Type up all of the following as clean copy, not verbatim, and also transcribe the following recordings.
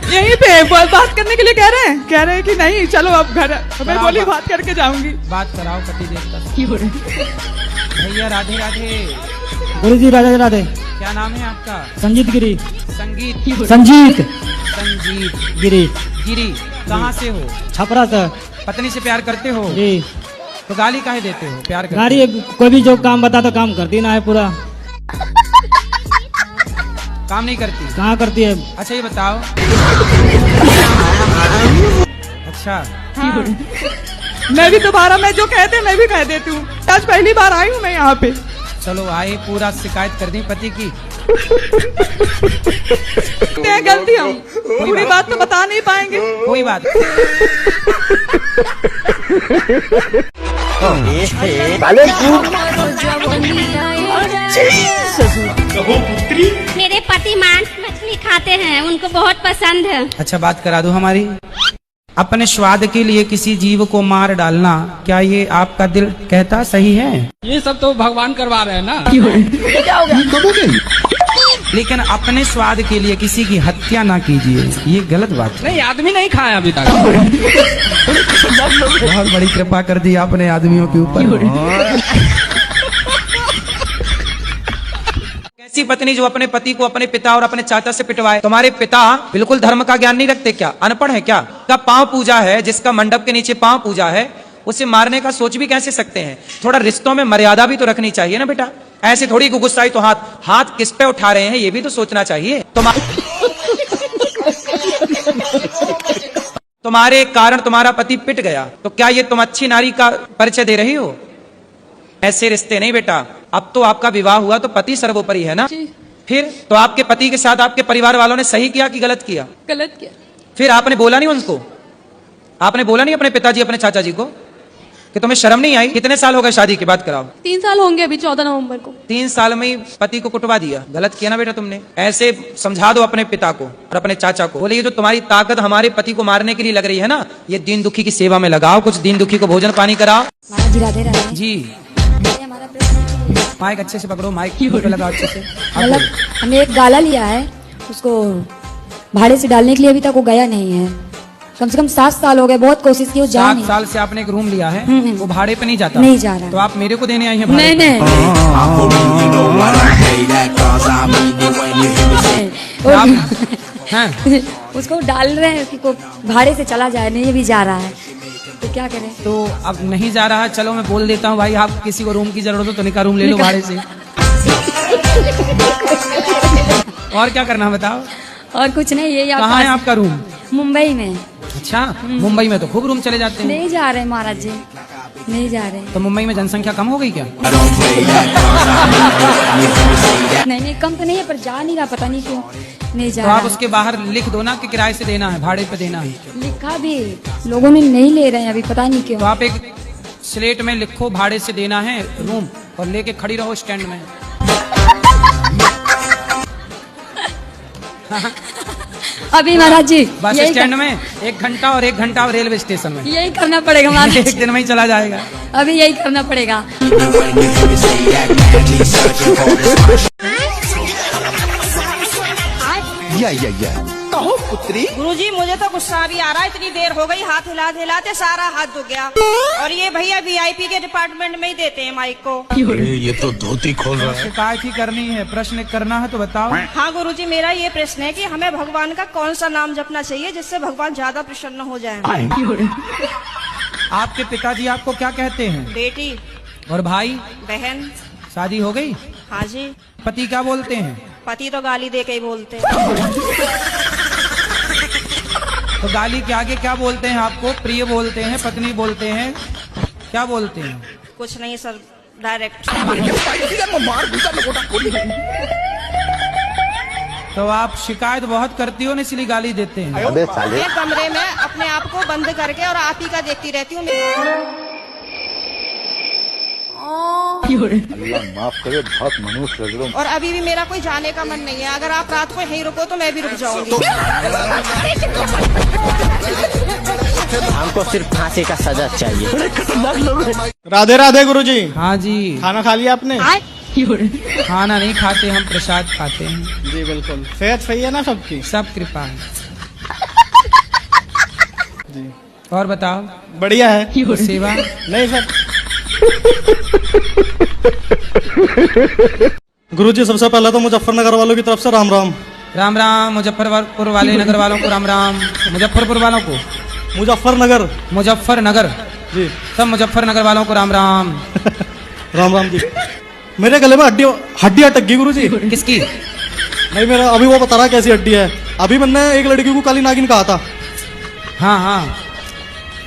यहीं पे बात करने के लिए कह रहे हैं कि नहीं चलो अब घर। मैं बोली बात करके जाऊंगी। बात कराओ पति देवता भैया। राधे राधे। गुरुजी राधे राधे। क्या नाम है आपका? संजीत गिरी। संजीत गिरी। गिरी। कहाँ से हो? छपरा से। पत्नी से प्यार करते हो? जी। तो गाली काहे देते हो? प्यार करते गाली कोई भी जो काम बता तो काम करती ना है पूरा। काम नहीं करती? कहाँ करती है? अच्छा ये बताओ। अच्छा हाँ। मैं भी दोबारा मैं जो कहते मैं भी कह देती हूँ। आज पहली बार आई हूँ मैं यहाँ पे। चलो आए, पूरा शिकायत कर दी पति की। गलती हम पूरी बात तो बता नहीं पाएंगे। कोई बात मेरे पति मांस मछली खाते हैं, उनको बहुत पसंद है। अच्छा बात करा दो हमारी। अपने स्वाद के लिए किसी जीव को मार डालना, क्या ये आपका दिल कहता सही है? ये सब तो भगवान करवा रहे हैं ना। लेकिन अपने स्वाद के लिए किसी की हत्या ना कीजिए, ये गलत बात है। नहीं, आदमी नहीं खाया अभी तक। बहुत बड़ी कृपा कर दी आपने आदमियों के ऊपर। ऐसी पत्नी जो अपने पति को अपने पिता और अपने चाचा से पिटवाए। तुम्हारे पिता बिल्कुल धर्म का ज्ञान नहीं रखते क्या? अनपढ़ है क्या? का पांव पूजा है, जिसका मंडप के नीचे पांव पूजा है, उसे मारने का सोच भी कैसे सकते हैं? थोड़ा रिश्तों में मर्यादा भी तो रखनी चाहिए ना बेटा। ऐसे थोड़ी गुस्साई तो हाथ किस पे उठा रहे हैं ये भी तो सोचना चाहिए। तुम्हारे कारण तुम्हारा पति पिट गया, तो क्या ये तुम अच्छी नारी का परिचय दे रही हो? ऐसे रिश्ते नहीं बेटा। अब तो आपका विवाह हुआ तो पति सर्वोपरि है ना। फिर तो आपके पति के साथ आपके परिवार वालों ने सही किया कि गलत किया? गलत किया। फिर आपने बोला नहीं उनको? आपने बोला नहीं अपने पिताजी अपने चाचा जी को कि तुम्हें शर्म नहीं आई? कितने साल हो गए शादी के बाद? कराओ 3 साल होंगे अभी 14 नवंबर को। 3 साल में ही पति को कुटवा दिया। गलत किया ना बेटा तुमने। ऐसे समझा दो अपने पिता को और अपने चाचा को। बोले ये जो तुम्हारी ताकत हमारे पति को मारने के लिए लग रही है ना, ये दीन दुखी की सेवा में लगाओ। कुछ दीन दुखी को भोजन पानी कराओ। जी माइक अच्छे से पकड़ो, माइक पे लगाओ अच्छे से। मतलब हमने एक गाला लिया है, उसको भाड़े से डालने के लिए अभी तक वो गया नहीं है। कम से कम 7 साल हो गए, बहुत कोशिश की, वो जा नहीं। 7 साल से आपने एक रूम लिया है, वो भाड़े पे नहीं जाता? नहीं जा रहा। तो आप मेरे को देने आई हैं? नहीं नहीं, उसको डाल रहे हैं कि भाड़े से चला जाए, नहीं भी जा रहा है, तो क्या करें? तो अब नहीं जा रहा है, चलो मैं बोल देता हूँ भाई, आप किसी को रूम की जरूरत हो तो निका रूम ले लो भाड़े से। और क्या करना बताओ? और कुछ नहीं, ये कहाँ है आपका रूम? मुंबई में। अच्छा, मुंबई में तो खूब रूम चले जाते हैं। नहीं जा रहे महाराज जी, नहीं जा रहे। तो मुंबई में जनसंख्या कम हो गई क्या? नहीं कम तो नहीं है, पर जा नहीं रहा, पता नहीं क्यों नहीं जा तो रहा। आप उसके बाहर लिख दो ना कि किराए से देना है, भाड़े पे देना है। लिखा भी, लोगों ने नहीं ले रहे हैं अभी, पता नहीं क्यों। तो आप एक स्लेट में लिखो भाड़े से देना है रूम, और लेके खड़ी रहो स्टैंड में। अभी महाराज जी बस स्टैंड में 1 घंटा और 1 घंटा और रेलवे स्टेशन में। यही करना पड़ेगा महाराज। एक दिन में ही चला जाएगा। अभी यही करना पड़ेगा। कहो पुत्री। गुरुजी मुझे तो गुस्सा भी आ रहा है, इतनी देर हो गई, हाथ हिलाते हिलाते सारा हाथ दुख गया। और ये भैया VIP के डिपार्टमेंट में ही देते हैं माइक को। ये तो धोती खोल रहा है। शिकायत ही करनी है, प्रश्न करना है तो बताओ। हाँ गुरुजी, मेरा ये प्रश्न है कि हमें भगवान का कौन सा नाम जपना चाहिए जिससे भगवान ज्यादा प्रसन्न हो जाए? आपके पिताजी आपको क्या कहते हैं? बेटी। और भाई बहन। शादी हो गई? हाँ जी। पति क्या बोलते हैं? पति तो गाली दे के ही बोलते। तो गाली के आगे क्या बोलते हैं आपको? प्रिय बोलते हैं, पत्नी बोलते हैं, क्या बोलते हैं? कुछ नहीं सर, डायरेक्ट। तो आप शिकायत बहुत करती हो ना, इसलिए गाली देते हैं। मैं कमरे में अपने आप को बंद करके और आप ही का देखती रहती हूँ। अल्लाह माफ करे, बहुत मनुष्य लग रहा हूं। और अभी भी मेरा कोई जाने का मन नहीं है। अगर आप रात को यहीं रुको तो मैं भी रुक जाऊंगी। हमको सिर्फ फांसी का सजा चाहिए। राधे राधे गुरुजी। हाँ जी। खाना खा लिया आपने? खाना नहीं खाते हम, प्रसाद खाते हैं। जी बिल्कुल, सेहत सही है ना सबकी? सब कृपा है जी। और बताओ। बढ़िया है। सेवा नहीं सर। गुरुजी सबसे पहले तो मुजफ्फरनगर वालों की तरफ से राम राम। राम राम। मुजफ्फरपुर वाले नगर वालों को राम राम। मुजफ्फरपुर वालों को मुजफ्फरनगर। मुजफ्फरनगर जी। सब मुजफ्फरनगर वालों को राम राम। राम राम जी। मेरे गले में हड्डी अटक गई गुरुजी। किसकी? नहीं मेरा अभी वो बता रहा कैसी हड्डी है। अभी मैंने एक लड़की को काली नागिन कहा था, हाँ हाँ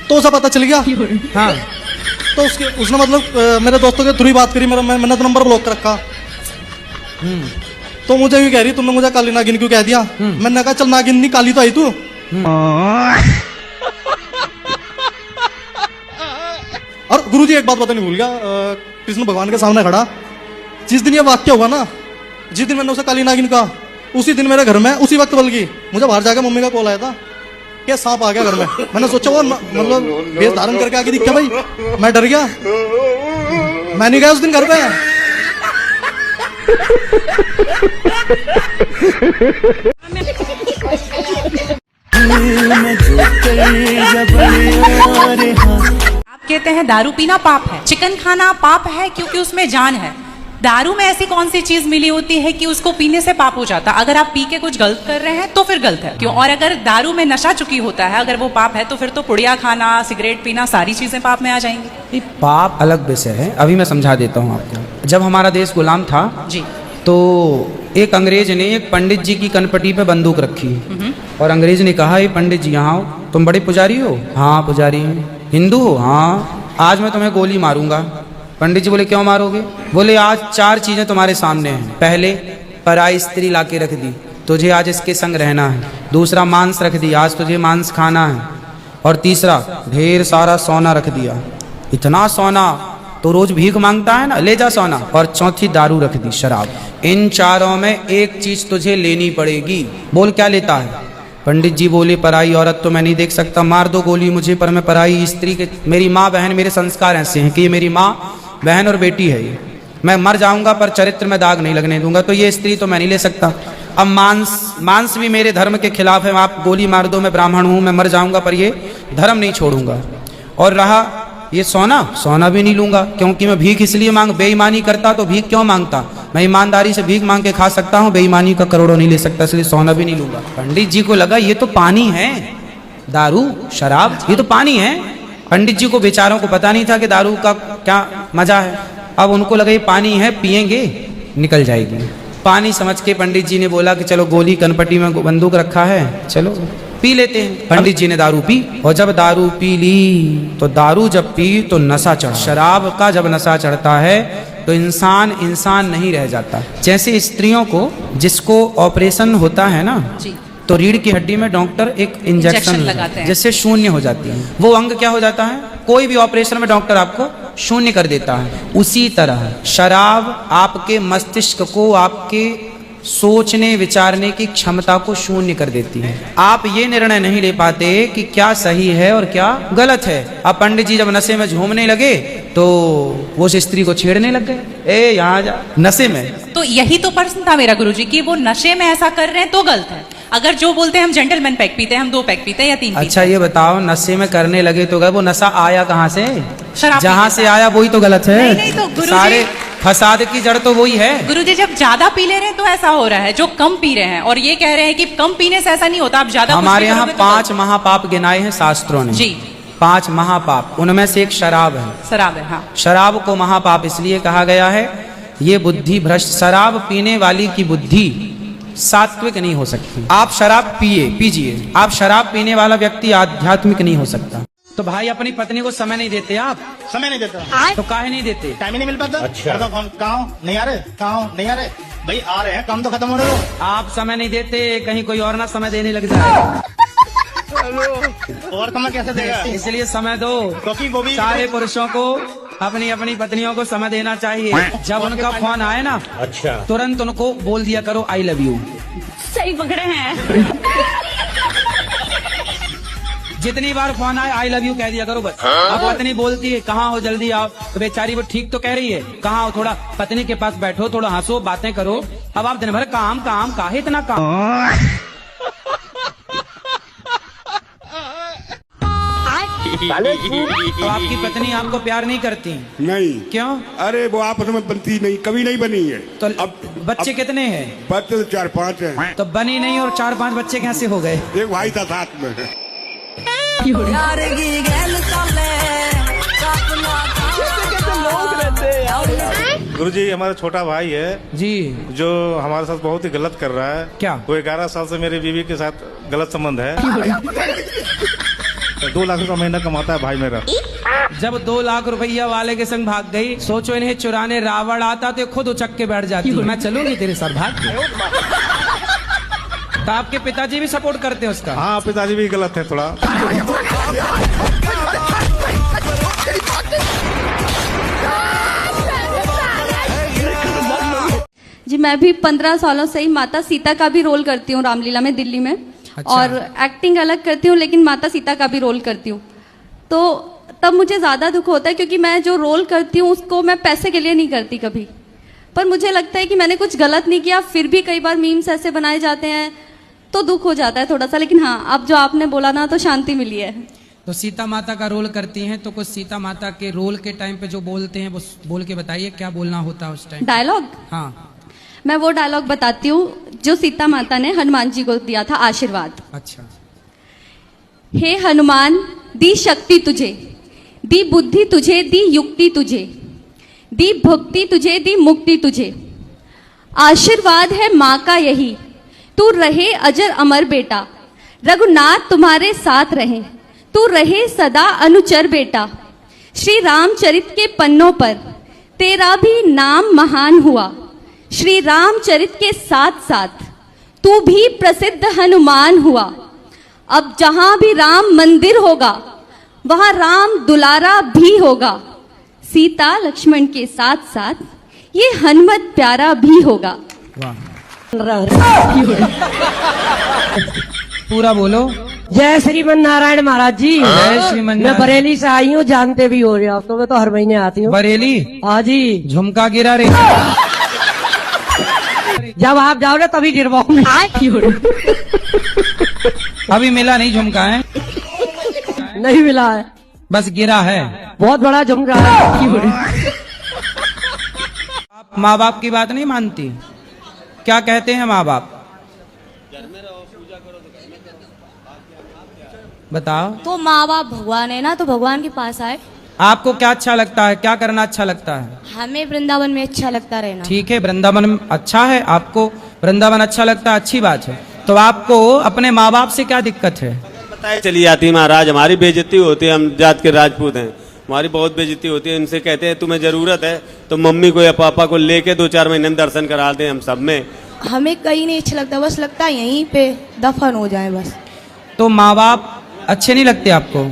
तो उसे पता चल गया। हाँ। तो उसने मतलब मेरे दोस्तों के थ्रू ही बात करी, मैंने तो नंबर ब्लॉक कर रखा। तो मुझे भी कह रही तुमने मुझे काली नागिन क्यों कह दिया। मैंने कहा चल नागिन नहीं काली तो आई तू। और गुरुजी एक बात बतानी भूल गया, कृष्ण भगवान के सामने खड़ा, जिस दिन ये वाक्य हुआ ना, जिस दिन मैंने उसे काली नागिन कहा, उसी दिन मेरे घर में उसी वक्त बल्कि मुझे बाहर जाकर मम्मी का कॉल आया था कि सांप आ गया घर में। मैंने सोचा वो मतलब वेश धारण करके आके दिखा भाई, मैं डर गया, मैं नहीं गया उस दिन घर पे। आप कहते हैं दारू पीना पाप है, चिकन खाना पाप है क्योंकि उसमें जान है। दारू में ऐसी कौन सी चीज मिली होती है कि उसको पीने से पाप हो जाता? अगर आप पी के कुछ गलत कर रहे हैं तो फिर गलत है क्यों? और अगर दारू में नशा चुकी होता है, अगर वो पाप है, तो फिर तो पुड़िया खाना, सिगरेट पीना, सारी चीजें पाप में आ जाएंगी। पाप अलग विषय है, अभी मैं समझा देता हूँ आपको। जब हमारा देश गुलाम था जी, तो एक अंग्रेज ने एक पंडित जी की कनपटी पे बंदूक रखी और अंग्रेज ने कहा, ये पंडित जी यहाँ आओ, तुम बड़े पुजारी हो? हाँ पुजारी हैं। हिंदू हो? हाँ। आज मैं तुम्हें गोली मारूंगा। पंडित जी बोले क्यों मारोगे? बोले आज 4 चीजें तुम्हारे सामने हैं। पहले पराई स्त्री लाके रख दी, तुझे आज इसके संग रहना है। दूसरा मांस रख दी, आज तुझे मांस खाना है। और तीसरा ढेर सारा सोना रख दिया, इतना सोना तो रोज भीख मांगता है ना, ले जा सोना। और चौथी दारू रख दी, शराब। इन चारों में एक चीज तुझे लेनी पड़ेगी। बोल क्या लेता है? पंडित जी बोले पराई औरत तो मैं नहीं देख सकता, मार दो गोली मुझे, पर मैं पराई स्त्री के, मेरी माँ बहन, मेरे संस्कार ऐसे हैं कि ये मेरी माँ बहन और बेटी है, ये मैं मर जाऊंगा पर चरित्र में दाग नहीं लगने दूंगा, तो ये स्त्री तो मैं नहीं ले सकता। अब मांस भी मेरे धर्म के खिलाफ है, आप गोली मार दो, मैं ब्राह्मण हूँ, मैं मर जाऊंगा पर ये धर्म नहीं छोड़ूंगा। और रहा ये सोना भी नहीं लूंगा क्योंकि मैं भीख इसलिए बेईमानी करता तो भीख क्यों मांगता? मैं ईमानदारी से भीख मांग के खा सकता हूँ, बेईमानी का करोड़ों नहीं ले सकता, इसलिए सोना भी नहीं लूंगा। पंडित जी को लगा ये तो पानी है, दारू शराब ये तो पानी है। पंडित जी को बेचारों को पता नहीं था कि दारू का क्या मजा है। अब उनको लगा ये पानी है, पिएंगे निकल जाएगी। पानी समझ के पंडित जी ने बोला कि चलो गोली कनपटी में बंदूक रखा है, चलो पी लेते हैं। पंडित जी ने दारू पी, और जब दारू पी ली तो दारू जब पी तो नशा चढ़ा। शराब का जब नशा चढ़ता है तो इंसान नहीं रह जाता। जैसे स्त्रियों को जिसको ऑपरेशन होता है ना जी, तो रीढ़ की हड्डी में डॉक्टर एक इंजेक्शन लगाते हैं जिससे शून्य हो जाती है। वो अंग क्या हो जाता है? कोई भी ऑपरेशन में डॉक्टर आपको शून्य कर देता है। उसी तरह शराब आपके मस्तिष्क को, आपके सोचने विचारने की क्षमता को शून्य कर देती है। आप ये निर्णय नहीं ले पाते कि क्या सही है और क्या गलत है। अब पंडित जी जब नशे में झूमने लगे तो वो उस स्त्री को छेड़ने लग गए, ए यहाँ जा, नशे में। तो यही तो प्रश्न था मेरा गुरुजी कि वो नशे में ऐसा कर रहे हैं तो गलत है। अगर जो बोलते हैं हम जेंटलमैन पैक पीते हैं, हम 2 पैक पीते हैं या 3 पीते अच्छा ये बताओ, नशे में करने लगे तो वो नशा आया कहाँ से? शराब जहाँ से आया वही तो गलत है। नहीं तो गुरुजी, सारे फसाद की जड़ तो वही है। गुरुजी जब ज्यादा पी ले रहे हैं तो ऐसा हो रहा है, जो कम पी रहे हैं और ये कह रहे हैं कि कम पीने से ऐसा नहीं होता, आप ज्यादा हमारे यहाँ 5 महापाप गिनाए हैं शास्त्रों ने जी। 5 महापाप, उनमें से एक शराब है। शराब है, हाँ। शराब को महापाप इसलिए कहा गया है, ये बुद्धि भ्रष्ट, शराब पीने वाली की बुद्धि सात्विक नहीं हो सकती। आप शराब पीजिए, आप शराब पीने वाला व्यक्ति आध्यात्मिक नहीं हो सकता। तो भाई अपनी पत्नी को समय नहीं देते आप? समय नहीं देता तो काहे नहीं देते? टाइम ही नहीं मिल पाता। अच्छा कहाँ नहीं आ रहे, कहाँ नहीं आ रहे भाई, आ रहे हैं, काम तो खत्म हो रहे हो। आप समय नहीं देते, कहीं कोई और ना समय देने लग जाए। और समय कैसे देगा? इसलिए समय दो, क्योंकि वो भी सारे पुरुषों को अपनी अपनी पत्नियों को समय देना चाहिए। जब उनका फोन आए ना, अच्छा, तुरंत उनको बोल दिया करो आई लव यू। सही पकड़े हैं। जितनी बार फोन आए आई लव यू कह दिया करो बस। अब पत्नी बोलती है कहाँ हो जल्दी आओ, तो बेचारी वो ठीक तो कह रही है, कहाँ हो, थोड़ा पत्नी के पास बैठो, थोड़ा हंसो, बातें करो। अब आप दिन भर काम काम काहे इतना काम। तो आपकी पत्नी आपको प्यार नहीं करती? नहीं। क्यों? अरे वो आपस में बनती नहीं, कभी नहीं बनी है। तो अब बच्चे कितने हैं? बच्चे तो 4-5 हैं। तो बनी नहीं और 4-5 बच्चे कैसे हो गए? एक भाई था साथ में। गुरुजी हमारा छोटा भाई है जी, जो हमारे साथ बहुत ही गलत कर रहा है। क्या? वो 11 साल से मेरी बीवी के साथ गलत संबंध है। 2 लाख रुपया महीना कमाता है भाई मेरा। जब 2 लाख रुपया वाले के संग भाग गई, सोचो इन्हें चुराने रावण आता तो खुद उचक के बैठ जाती, मैं चलूंगी तेरे साथ भाग के। तो आपके पिताजी भी सपोर्ट करते हैं उसका? हाँ, पिताजी भी गलत है थोड़ा। जी मैं भी 15 सालों से ही माता सीता का भी रोल करती हूँ रामलीला में दिल्ली में। अच्छा। और एक्टिंग अलग करती हूँ लेकिन माता सीता का भी रोल करती हूँ। तो तब मुझे ज़्यादा दुख होता है क्योंकि मैं जो रोल करती हूँ उसको मैं पैसे के लिए नहीं करती कभी, पर मुझे लगता है कि मैंने कुछ गलत नहीं किया। फिर भी कई बार मीम्स ऐसे बनाए जाते हैं तो दुख हो जाता है थोड़ा सा। लेकिन हाँ, अब जो आपने बोला ना तो शांति मिली है। तो सीता माता का रोल करती हैं, तो कुछ सीता माता के रोल के टाइम पे जो बोलते हैं वो बोल के बताइए, क्या बोलना होता है उस टाइम? डायलॉग? हाँ, मैं वो डायलॉग बताती हूँ जो सीता माता ने हनुमान जी को दिया था, आशीर्वाद। अच्छा। हे हनुमान, दी शक्ति तुझे, दी बुद्धि तुझे, दी युक्ति तुझे, दी भक्ति तुझे, दी मुक्ति तुझे। आशीर्वाद है माँ का यही, तू रहे अजर अमर बेटा, रघुनाथ तुम्हारे साथ रहे, तू रहे सदा अनुचर बेटा। श्री रामचरित के पन्नों पर तेरा भी नाम महान हुआ, श्री रामचरित के साथ साथ तू भी प्रसिद्ध हनुमान हुआ। अब जहां भी राम मंदिर होगा वहां राम दुलारा भी होगा, सीता लक्ष्मण के साथ साथ ये हनुमत प्यारा भी होगा। पूरा बोलो। जय श्रीमन नारायण महाराज जी। जय श्रीमन मैं बरेली से आई हूँ, जानते भी हो रहे हो आप तो, मैं तो हर महीने आती हूँ। बरेली? हाँ जी। झुमका गिरा रे? जब आप जाओगे तभी गिरवाऊंगी। अभी मिला नहीं झुमका है? नहीं मिला है, बस गिरा है। बहुत बड़ा झुमका है। आप माँ बाप की बात नहीं मानती? क्या कहते हैं माँ बाप? बताओ। तो माँ बाप भगवान है ना, तो भगवान के पास आए। आपको क्या अच्छा लगता है, क्या करना अच्छा लगता है? हमें वृंदावन में अच्छा लगता रहना। ठीक है, वृंदावन अच्छा है, आपको वृंदावन अच्छा लगता है, अच्छी बात है। तो आपको अपने माँ बाप से क्या दिक्कत है? बताए चली जाती है महाराज, हमारी बेइज्जती होती है, हम जात के राजपूत हैं, हमारी बहुत बेइज्जती होती है। इनसे कहते हैं तुम्हें जरूरत है तो मम्मी को या पापा को लेके 2-4 महीने में दर्शन करा दें हम सब में। हमें कहीं नहीं अच्छा लगता, बस लगता है यहीं पे दफन हो जाए बस। तो माँ बाप अच्छे नहीं लगते आपको?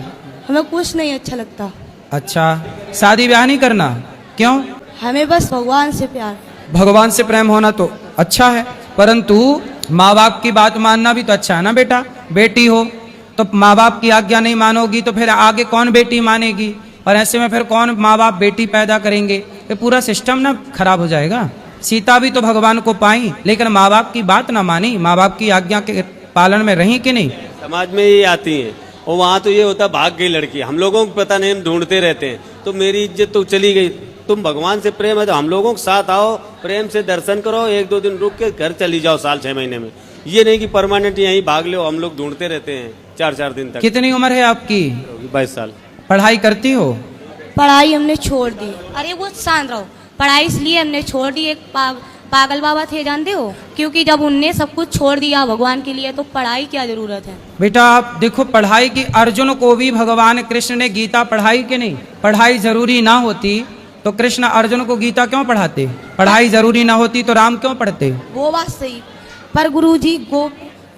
हमें कुछ नहीं अच्छा लगता। अच्छा, शादी ब्याह नहीं करना? क्यों? हमें बस भगवान से प्यार। भगवान से प्रेम होना तो अच्छा है, परंतु माँ बाप की बात मानना भी तो अच्छा है ना बेटा। बेटी हो तो माँ बाप की आज्ञा नहीं मानोगी तो फिर आगे कौन बेटी मानेगी, और ऐसे में फिर कौन माँ बाप बेटी पैदा करेंगे? ये पूरा सिस्टम ना खराब हो जाएगा। सीता भी तो भगवान को पाई लेकिन माँ बाप की बात ना मानी, माँ बाप की आज्ञा के पालन में रही कि नहीं? समाज में ये आती है और वहाँ तो ये होता भाग गई लड़की, हम लोगों को पता नहीं, हम ढूंढते रहते हैं। तो मेरी इज्जत तो चली गई। तुम भगवान से प्रेम है तो हम लोगों के साथ आओ, प्रेम से दर्शन करो, 1-2 दिन रुक के घर चली जाओ साल 6 महीने में। ये नहीं कि परमानेंट यहीं भाग लो, हम लोग ढूंढते रहते हैं 4-4 दिन तक। कितनी उम्र है आपकी? 22 साल। पढ़ाई करती हो? पढ़ाई हमने छोड़ दी। अरे वो शांत रहो। पढ़ाई इसलिए हमने छोड़ दी, एक पागल बाबा थे जानते हो, क्योंकि जब उनने सब कुछ छोड़ दिया भगवान के लिए तो पढ़ाई क्या जरूरत है? बेटा आप देखो, पढ़ाई की अर्जुन को भी भगवान कृष्ण ने गीता पढ़ाई कि नहीं? पढ़ाई जरूरी ना होती तो कृष्ण अर्जुन को गीता क्यों पढ़ाते? पढ़ाई जरूरी ना होती तो राम क्यों पढ़ते? वो बात सही, पर गुरुजी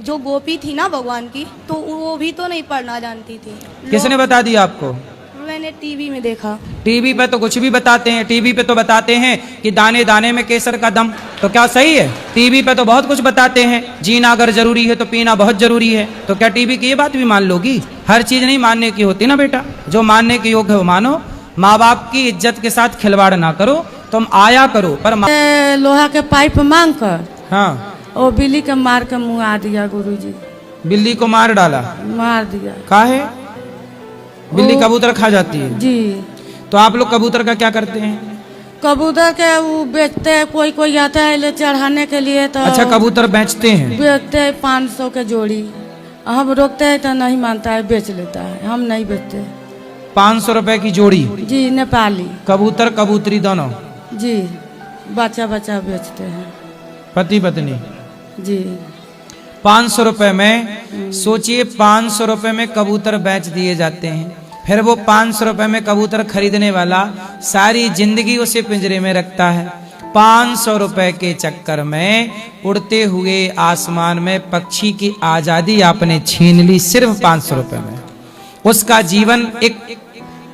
जो गोपी थी ना भगवान की, तो वो भी तो नहीं पढ़ना जानती थी। किसने बता दिया आपको? मैंने टीवी में देखा। टीवी पे तो कुछ भी बताते हैं, टीवी पे तो बताते हैं कि दाने दाने में केसर का दम, तो क्या सही है? टीवी पे तो बहुत कुछ बताते हैं, जीना अगर जरूरी है तो पीना बहुत जरूरी है, तो क्या टीवी की ये बात भी मान लोगी? हर चीज नहीं मानने की होती ना बेटा, जो मानने के योग्य हो मानो। माँ बाप की इज्जत के साथ खिलवाड़ ना करो, तुम आया करो पर लोहा के पाइप मांग कर हाँ वो बिल्ली के मार के मुँह दिया गुरुजी। बिल्ली को मार डाला? मार दिया। काहे? बिल्ली कबूतर खा जाती है जी। तो आप लोग कबूतर का क्या करते हैं? कबूतर के वो बेचते हैं, कोई कोई आता है ले चढ़ाने के लिए तो। अच्छा, कबूतर बेचते हैं? बेचते हैं 500 के जोड़ी। हम रोकते हैं तो नहीं मानता है, बेच लेता है, हम नहीं बेचते। 500 रुपए की जोड़ी? जी, नेपाली। कबूतर कबूतरी दोनों? जी, बच्चा बच्चा बेचते हैं। पति पत्नी? जी। 500 रुपए में सोचिए, 500 रुपए में कबूतर बेच दिए जाते हैं, फिर वो 500 रुपए में कबूतर खरीदने वाला सारी जिंदगी उसे पिंजरे में रखता है। 500 रुपए के चक्कर में उड़ते हुए आसमान में पक्षी की आजादी आपने छीन ली, सिर्फ 500 रुपए में। उसका जीवन एक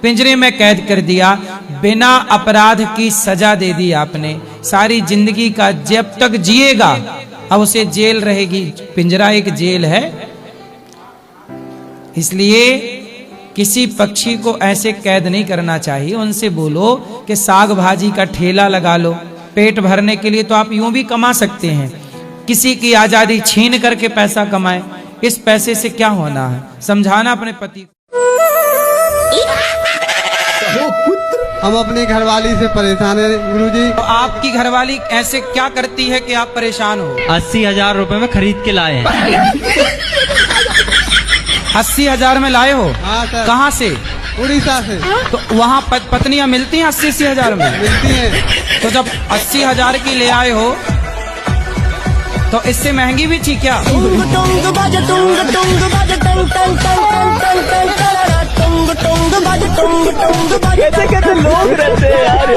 पिंजरे में कैद कर दिया, बिना अपराध की सजा दे दी आपने। सारी जिंदगी का जब तक जिएगा अब उसे जेल रहेगी, पिंजरा एक जेल है। इसलिए किसी पक्षी को ऐसे कैद नहीं करना चाहिए। उनसे बोलो कि साग भाजी का ठेला लगा लो, पेट भरने के लिए तो आप यूं भी कमा सकते हैं। किसी की आजादी छीन करके पैसा कमाए, इस पैसे से क्या होना है? समझाना अपने पति। हम अपनी घरवाली से परेशान है गुरुजी। तो आपकी घरवाली ऐसे क्या करती है कि आप परेशान हो? 80,000 रुपए में खरीद के लाए हैं। 80,000 में लाए हो? हाँ सर। कहाँ से? उड़ीसा से। तो वहाँ पत्नियां मिलती हैं 80,000 में? मिलती हैं। तो जब 80,000 की ले आए हो तो इससे महंगी भी थी क्या? कैसे कैसे लोग रहते हैं यार।